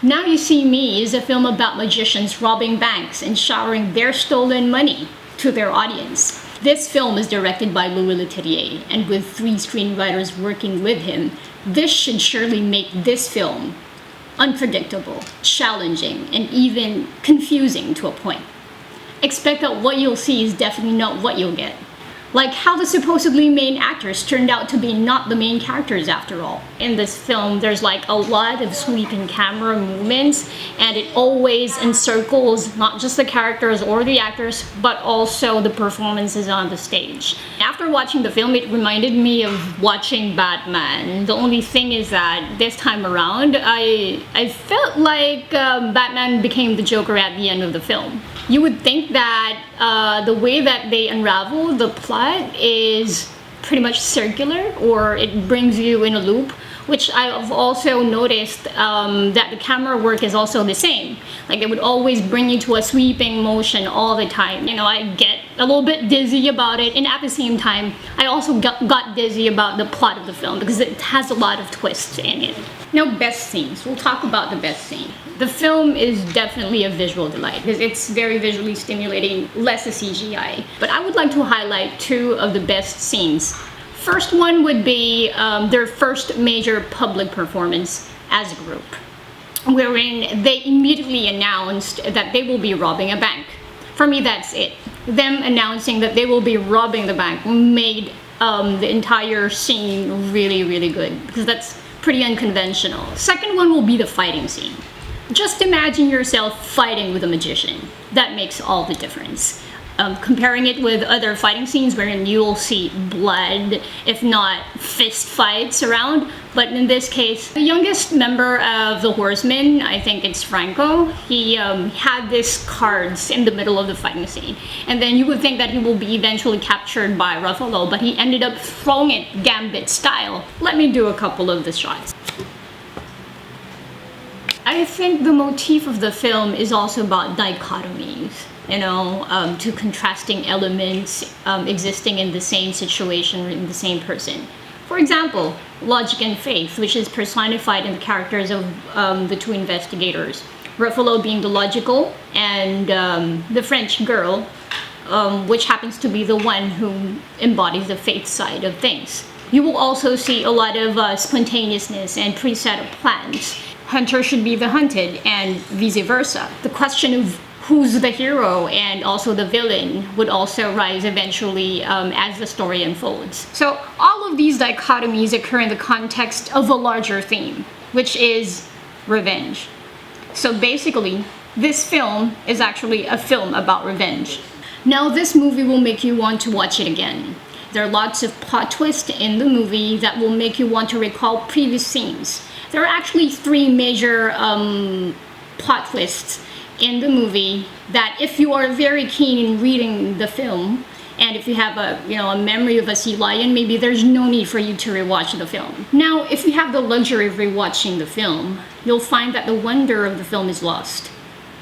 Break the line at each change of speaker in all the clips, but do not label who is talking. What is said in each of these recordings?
Now You See Me is a film about magicians robbing banks and showering their stolen money to their audience. This film is directed by Louis Leterrier, and with 3 screenwriters working with him, this should surely make this film unpredictable, challenging, and even confusing to a point. Expect that what you'll see is definitely not what you'll get. Like how the supposedly main actors turned out to be not the main characters after all. In this film, there's like a lot of sweeping camera movements, and it always encircles not just the characters or the actors, but also the performances on the stage. After watching the film, it reminded me of watching Batman. The only thing is that this time around, I felt like Batman became the Joker at the end of the film. You would think that the way that they unravel the plot is pretty much circular, or it brings you in a loop, which I've also noticed that the camera work is also the same. Like it would always bring you to a sweeping motion all the time. You know, I get a little bit dizzy about it, and at the same time, I also got dizzy about the plot of the film because it has a lot of twists in it. Now, best scenes. We'll talk about the best scene. The film is definitely a visual delight because it's very visually stimulating, less a CGI. But I would like to highlight 2 of the best scenes. First one would be their first major public performance as a group, wherein they immediately announced that they will be robbing a bank. For me, that's it. Them announcing that they will be robbing the bank made the entire scene really, really good, because that's pretty unconventional. Second one will be the fighting scene. Just imagine yourself fighting with a magician. That makes all the difference. Comparing it with other fighting scenes wherein you'll see blood, if not fist fights around. But in this case, the youngest member of the Horsemen, I think it's Franco, he had these cards in the middle of the fighting scene. And then you would think that he will be eventually captured by Ruffalo, but he ended up throwing it Gambit style. Let me do a couple of the shots. I think the motif of the film is also about dichotomies, you know, 2 contrasting elements existing in the same situation, in the same person. For example, logic and faith, which is personified in the characters of the 2 investigators. Ruffalo being the logical, and the French girl, which happens to be the one who embodies the faith side of things. You will also see a lot of spontaneousness and preset of plans. Hunter should be the hunted, and vice versa. The question of who's the hero and also the villain would also rise eventually as the story unfolds. So all of these dichotomies occur in the context of a larger theme, which is revenge. So basically, this film is actually a film about revenge. Now, this movie will make you want to watch it again. There are lots of plot twists in the movie that will make you want to recall previous scenes. There are actually 3 major plot twists in the movie that, if you are very keen in reading the film, and if you have a memory of a sea lion, maybe there's no need for you to rewatch the film. Now, if you have the luxury of rewatching the film, you'll find that the wonder of the film is lost.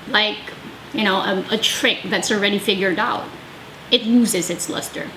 Like, a trick that's already figured out. It loses its luster.